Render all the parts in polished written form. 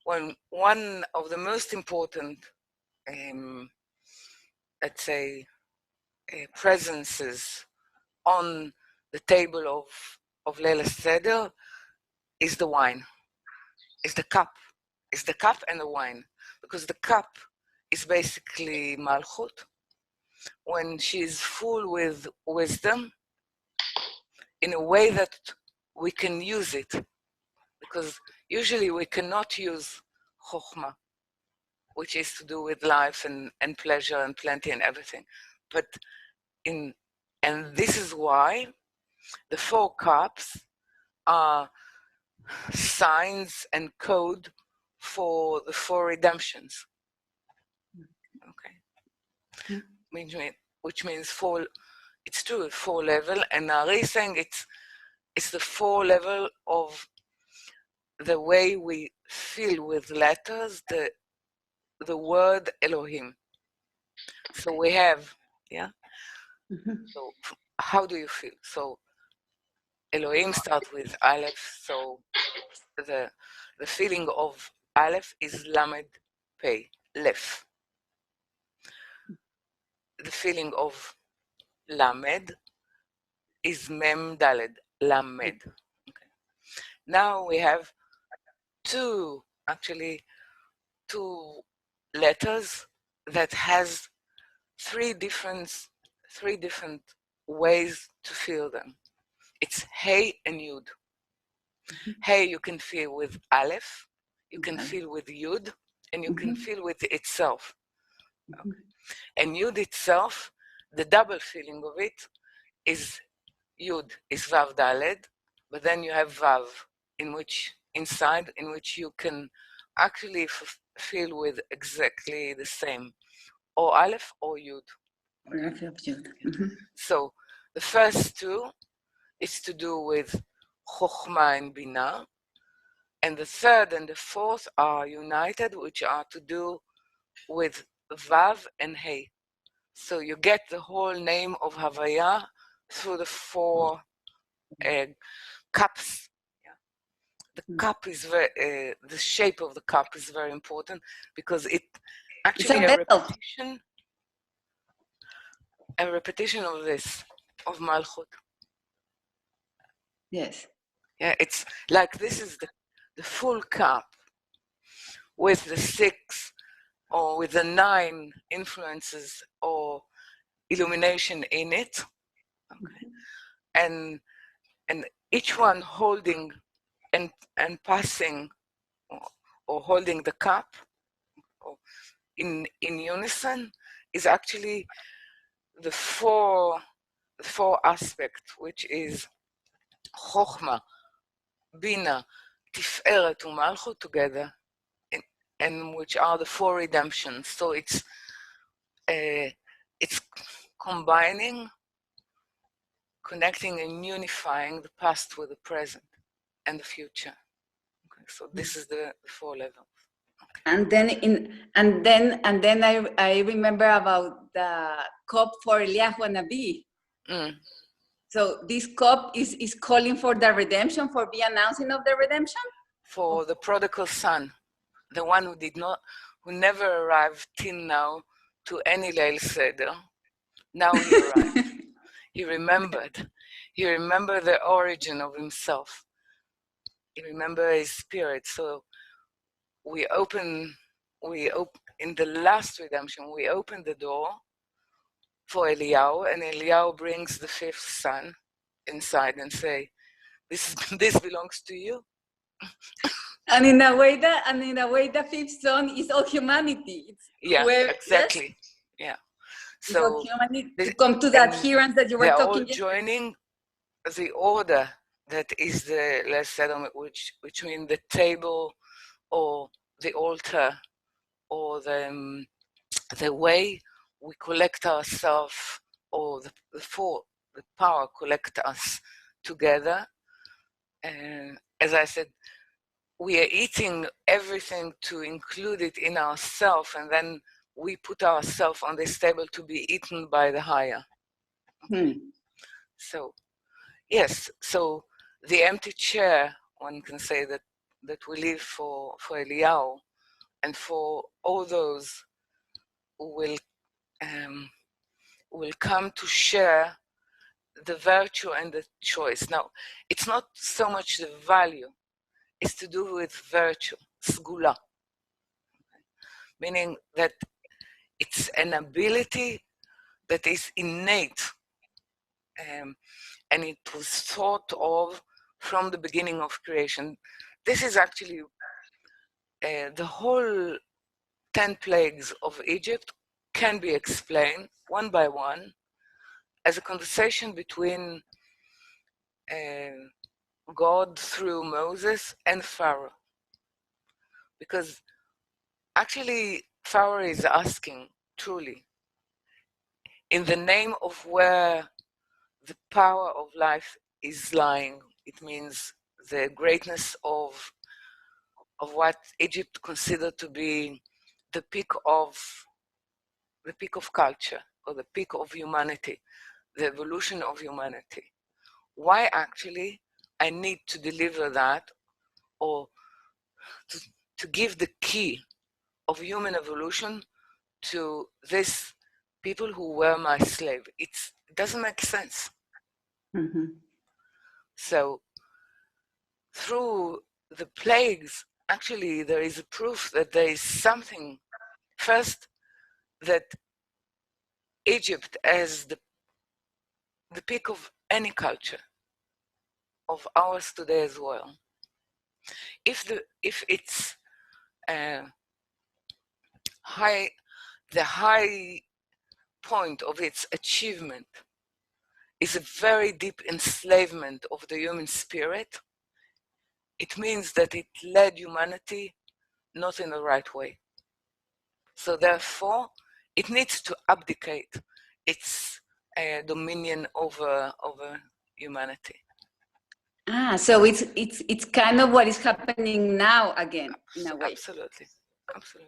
when one of the most important, let's say, presences on the table of Leil Seder is the wine, is the cup and the wine, because the cup is basically Malchut, when she is full with wisdom in a way that we can use it, because usually we cannot use Chokhmah, which is to do with life and pleasure and plenty and everything. But and this is why the 4 cups are signs and code for the 4 redemptions. Okay. Which means 4, it's true, 4 level, and Ari is saying it's the 4 level of the way we feel with letters the word Elohim. So we have, yeah. So how do you feel? So Elohim starts with Alef. So the feeling of Alef is Lamed Pei, Lef. The feeling of Lamed is Mem Daled, Lamed. Okay. Now we have 2 letters that has 3 different ways to feel them. It's Hey and Yud. Hey you can feel with Alef, you can feel with Yud, and you can feel with itself. Okay. And Yud itself, the double feeling of it is Yud is Vav Daled, but then you have Vav inside in which you can actually feel with exactly the same, or Aleph or Yud. So the first 2 is to do with Chokhmah and Binah, and the 3rd and the 4th are united, which are to do with Vav and Hey. So you get the whole name of Havaya through the 4 cups. The cup is very, the shape of the cup is very important, because it actually a repetition of this, of Malchut. Yes. Yeah, it's like this is the full cup with the 6 or with the 9 influences or illumination in it. Okay. And each one holding and passing or holding the cup or in unison is actually the 4 aspects, which is Chokhmah, Bina, Tiferet, and Malchut together, and which are the 4 redemptions. So it's combining, connecting, and unifying the past with the present and the future. Okay, so this is the 4 levels. Okay. And then I remember about the cup for Eliyahu Nabi. So this cup is calling for the redemption, for the announcing of the redemption? For the prodigal son, the one who never arrived till now to any Leil Seder. Now he arrived. He remembered the origin of himself. He remembered his spirit. So we open in the last redemption, we open the door for Eliyahu, and Eliyahu brings the 5th son inside and say, this belongs to you. And in a way, the 5th son is all humanity. Exactly. Yes? Yeah. So to come to the adherence that you were talking. They are all joining the order that is the Leil Seder, which means the table or the altar or the way we collect ourselves, or the power collect us together. And as I said, we are eating everything to include it in ourselves, and then we put ourselves on this table to be eaten by the higher. So, yes, so the empty chair, one can say that that we live for Eliyahu and for all those who will come to share the virtue and the choice. Now, it's not so much the value, it's to do with virtue, sgula, meaning that it's an ability that is innate, and it was thought of from the beginning of creation. This is actually the whole 10 plagues of Egypt can be explained one by one as a conversation between God through Moses and Pharaoh. Because actually Pharaoh is asking, truly, in the name of where the power of life is lying, it means the greatness of what Egypt considered to be the peak of culture, or the peak of humanity, the evolution of humanity. Why actually I need to deliver that, or to give the key of human evolution to this people who were my slave? It doesn't make sense. Mm-hmm. So through the plagues, actually there is a proof that there is something, first, that Egypt as the peak of any culture, of ours today as well. If it's the high point of its achievement is a very deep enslavement of the human spirit, it means that it led humanity not in the right way. So therefore, it needs to abdicate its dominion over humanity. So it's kind of what is happening now again, in a way. Absolutely.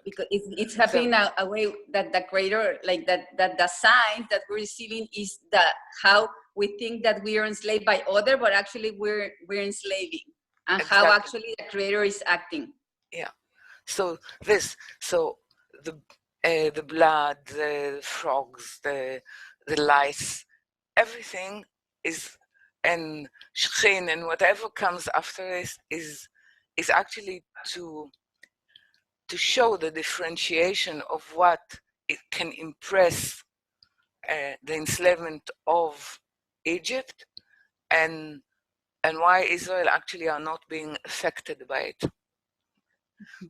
Because it's happening a way that the creator, like that the signs that we're receiving is that how we think that we are enslaved by other, but actually we're enslaving, and exactly how actually the creator is acting. Yeah. So the blood, the frogs, the lice, everything is, and shchin and whatever comes after this is actually to show the differentiation of what it can impress the enslavement of Egypt, and why Israel actually are not being affected by it.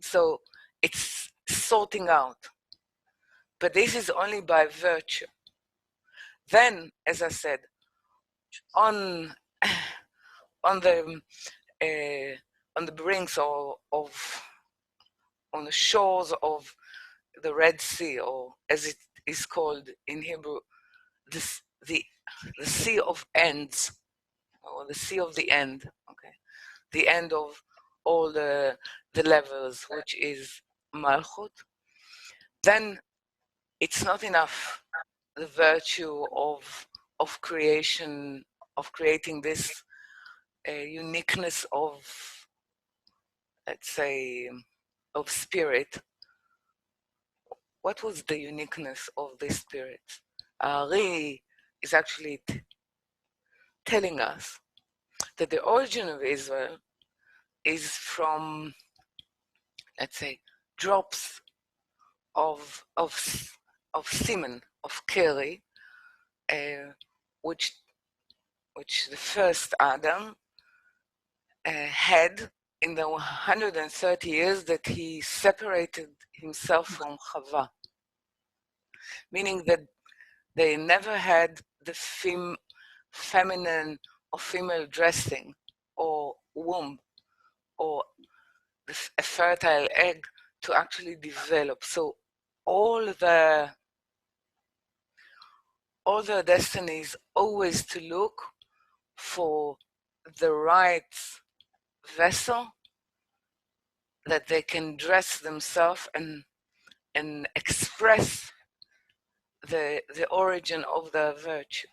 So it's sorting out, but this is only by virtue. Then, as I said, on the brinks of on the shores of the Red Sea, or as it is called in Hebrew, the Sea of Ends, or the Sea of the End. Okay, the end of all the levels, which is Malchut. Then it's not enough, the virtue of creation, of creating this uniqueness of, let's say, of spirit. What was the uniqueness of this spirit? Ari is actually telling us that the origin of Israel is from, let's say, drops of semen, of keri, which the first Adam had in the 130 years that he separated himself from Chava, meaning that they never had the feminine or female dressing or womb or a fertile egg to actually develop. So all their destiny is always to look for the right vessel that they can dress themselves and express the origin of their virtue.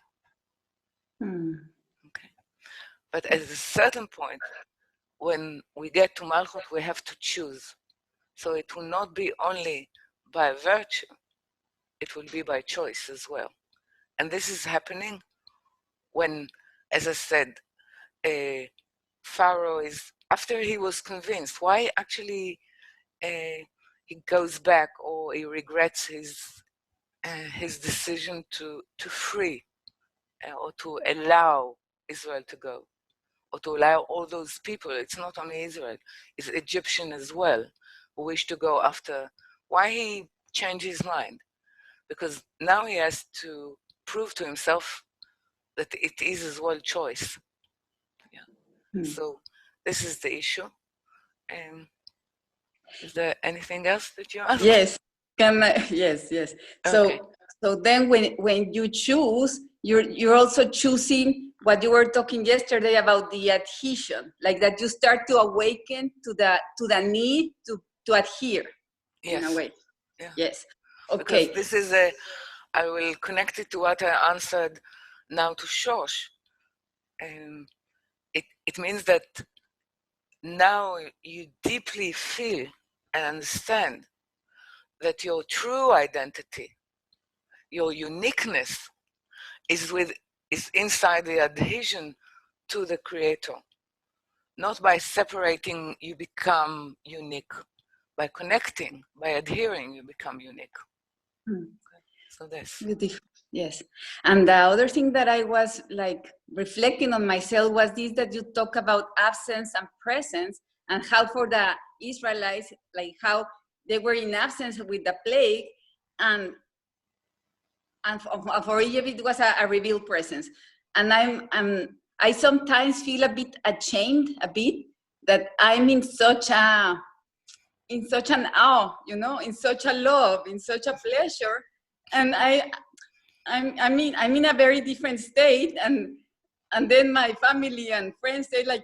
Okay. But at a certain point, when we get to Malchut, we have to choose. So it will not be only by virtue, it will be by choice as well. And this is happening when, as I said, Pharaoh is, after he was convinced, why actually he goes back or he regrets his decision to free or to allow Israel to go, or to allow all those people. It's not only Israel, it's Egyptian as well, who wish to go after. Why he changed his mind? Because now he has to prove to himself that it is as well choice. Yeah. So this is the issue. Is there anything else that you asked? Yes. Yes. Okay. So then when you choose, you're also choosing what you were talking yesterday about the adhesion, like that you start to awaken to the need to adhere. Yes. In a way. Yeah. Yes. Okay. Because this is I will connect it to what I answered now to Shosh. It means that now you deeply feel and understand that your true identity, your uniqueness, is inside the adhesion to the Creator. Not by separating, you become unique. By connecting, by adhering, you become unique. So that's beautiful. Yes. And the other thing that I was like reflecting on myself was this, that you talk about absence and presence, and how for the Israelites, like how they were in absence with the plague, and for Egypt it was a revealed presence. And I sometimes feel a bit ashamed, that I'm in such an awe, in such a love, in such a pleasure, and I'm in a very different state, and then my family and friends say like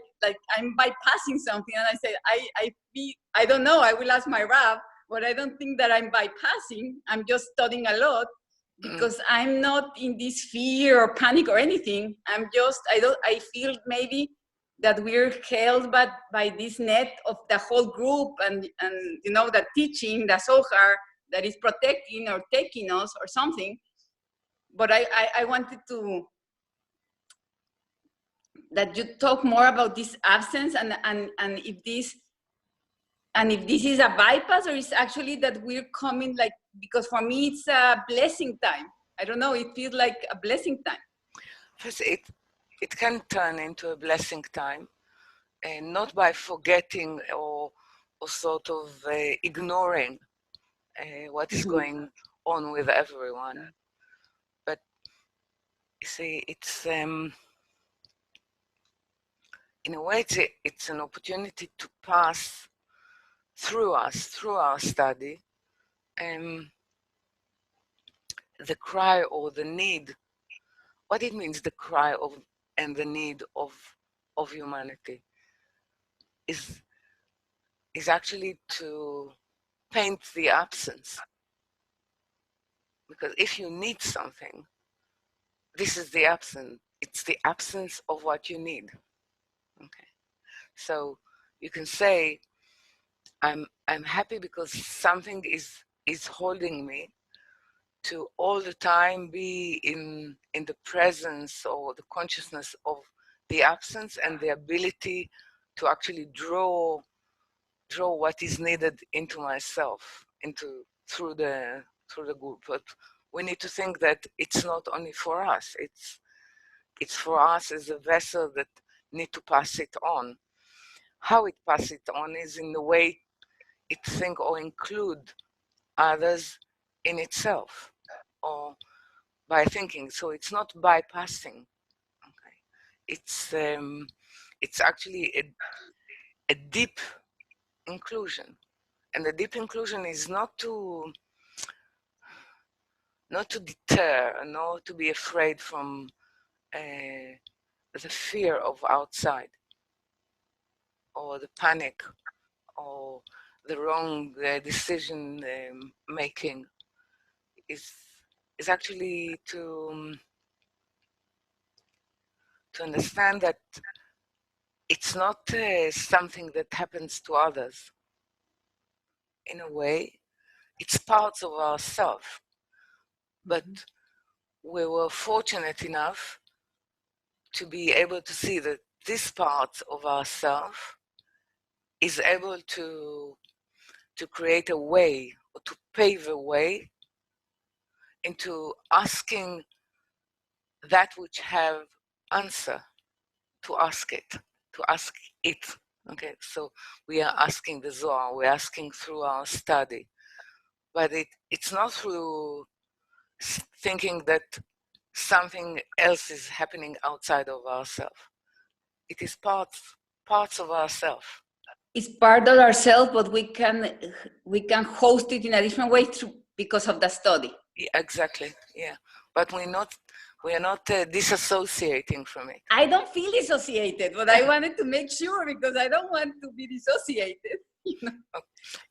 I'm bypassing something, and I say I don't know. I will ask my Rab, but I don't think that I'm bypassing. I'm just studying a lot, because I'm not in this fear or panic or anything. I feel maybe that we're held by this net of the whole group, and the teaching, the Zohar, that is protecting or taking us or something. But I wanted to that you talk more about this absence, and if this is a bypass, or it's actually that we're coming, like, because for me it's a blessing time. I don't know, it feels like a blessing time. First, it can turn into a blessing time, and not by forgetting or sort of ignoring what is going on with everyone. But you see, it's in a way it's an opportunity to pass through our study, the cry or the need. What it means, the cry of and the need of humanity, is actually to paint the absence. Because if you need something, this is the absence. It's the absence of what you need. Okay. So you can say, I'm happy because something is holding me to all the time be in the presence or the consciousness of the absence, and the ability to actually draw what is needed into myself, through the group. But we need to think that it's not only for us, it's for us as a vessel that need to pass it on. How it pass it on is in the way it think or include others in itself, or by thinking. So it's not bypassing. Okay, it's actually a deep inclusion, and the deep inclusion is not to deter, not to be afraid from the fear of outside, or the panic, or the wrong decision making. Is actually to understand that it's not something that happens to others. In a way, it's parts of ourselves. But we were fortunate enough to be able to see that this part of ourselves is able to create a way, or to pave a way into asking that which have answer, to ask it. Okay, so we are asking the Zohar, we're asking through our study, but it's not through thinking that something else is happening outside of ourselves. It is parts of ourselves. It's part of ourselves, but we can host it in a different way because of the study. Yeah, exactly. Yeah, but we are not disassociating from it. I don't feel dissociated, but I wanted to make sure because I don't want to be dissociated. You know?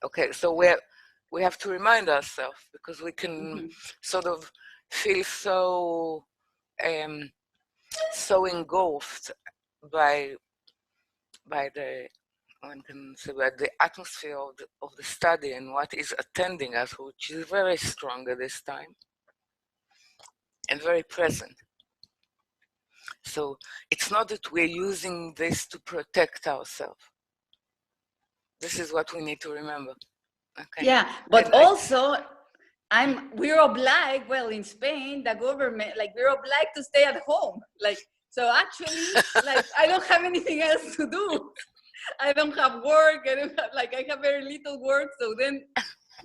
Okay, so we have to remind ourselves, because we can sort of feel so engulfed by the, one can say, by the atmosphere of the study and what is attending us, which is very strong at this time and very present. So it's not that we're using this to protect ourselves. This is what we need to remember. Okay. Yeah, but and also we're obliged, well, in Spain, the government, like, we're obliged to stay at home. Like, so actually, like, I don't have anything else to do. I don't have work. I have very little work. So then,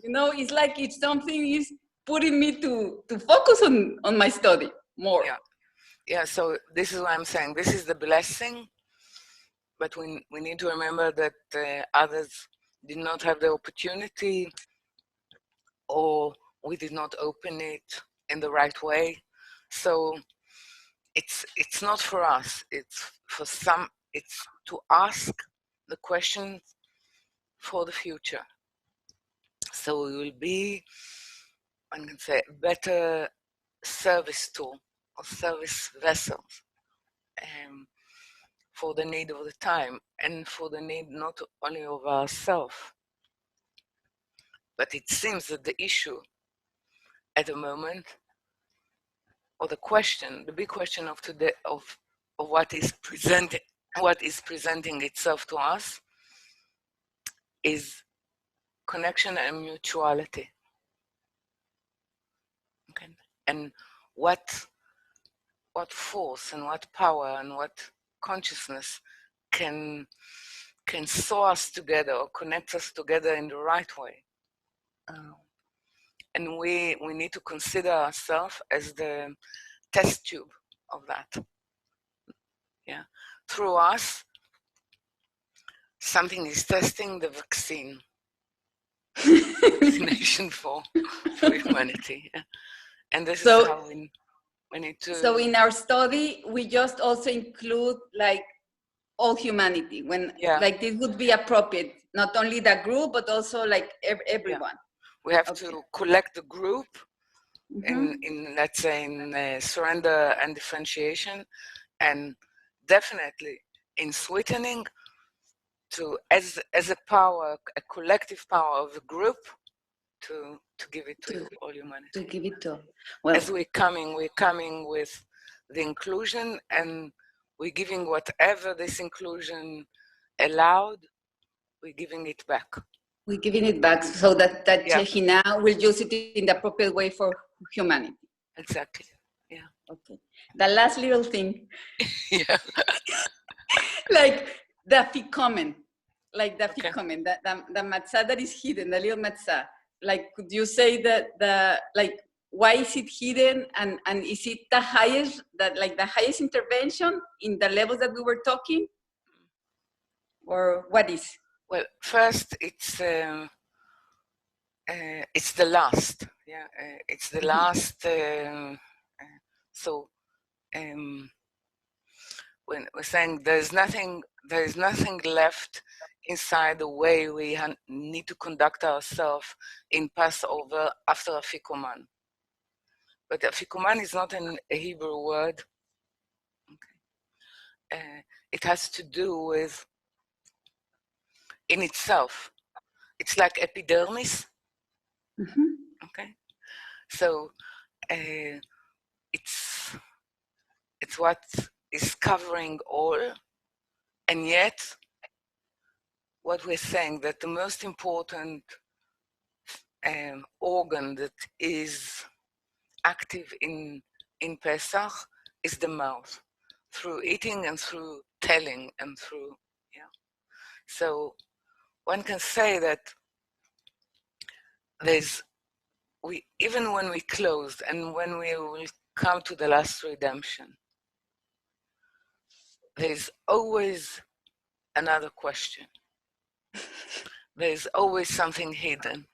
you know, it's like if something is putting me to focus on my study more. Yeah, so this is what I'm saying. This is the blessing, but we need to remember that others did not have the opportunity, or we did not open it in the right way. So it's not for us. It's for some. It's to ask the questions for the future. So we will be, I can say, better service tool or service vessels for the need of the time, and for the need not only of ourselves. But it seems that the issue at the moment, or the big question of today, of what is presenting itself to us, is connection and mutuality. Okay. And what force and what power and what consciousness can sew us together or connect us together in the right way. And we need to consider ourselves as the test tube of that. Yeah, through us, something is testing the vaccination for humanity. Yeah. And this is how we need to. So in our study, we just also include like all humanity, when like this would be appropriate, not only the group, but also like everyone. Yeah. We have to collect the group in let's say, in surrender and differentiation, and definitely in sweetening, to as a power, a collective power of the group, to give it to all humanity. To give it to. Well, as we're coming with the inclusion, and we're giving whatever this inclusion allowed, we're giving it back. We're giving it back so that Shekhinah will use it in the appropriate way for humanity. Exactly. Yeah. Okay. The last little thing. Yeah. Like the fikomen, fikomen, the matzah that is hidden, the little matzah. Like, could you say that why is it hidden, and is it the highest, the highest intervention in the levels that we were talking, or what is? Well, first, it's the last. Yeah, it's the last. So when we're saying there is nothing left inside the way we need to conduct ourselves in Passover after afikoman. But afikoman is not a Hebrew word. Okay. it has to do with, in itself, it's like epidermis. Okay, so it's what is covering all, and yet what we're saying that the most important organ that is active in Pesach is the mouth, through eating and through telling and through, So one can say that even when we close and when we will come to the last redemption, there's always another question. There's always something hidden.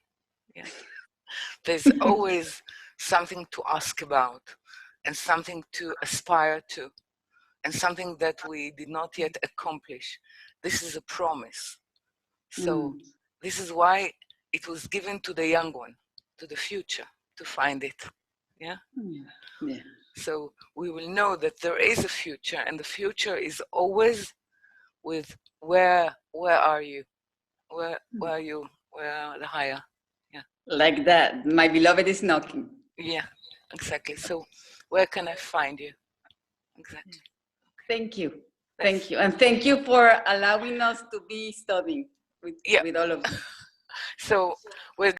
There's always something to ask about and something to aspire to and something that we did not yet accomplish. This is a promise. So this is why it was given to the young one, to the future, to find it. Yeah. So we will know that there is a future, and the future is always with where are you? Where are you? Where are the higher? Yeah. Like that, my beloved is knocking. Yeah, exactly. So where can I find you? Exactly. Thank you. Thank you. And thank you for allowing us to be studying with all of you. So we're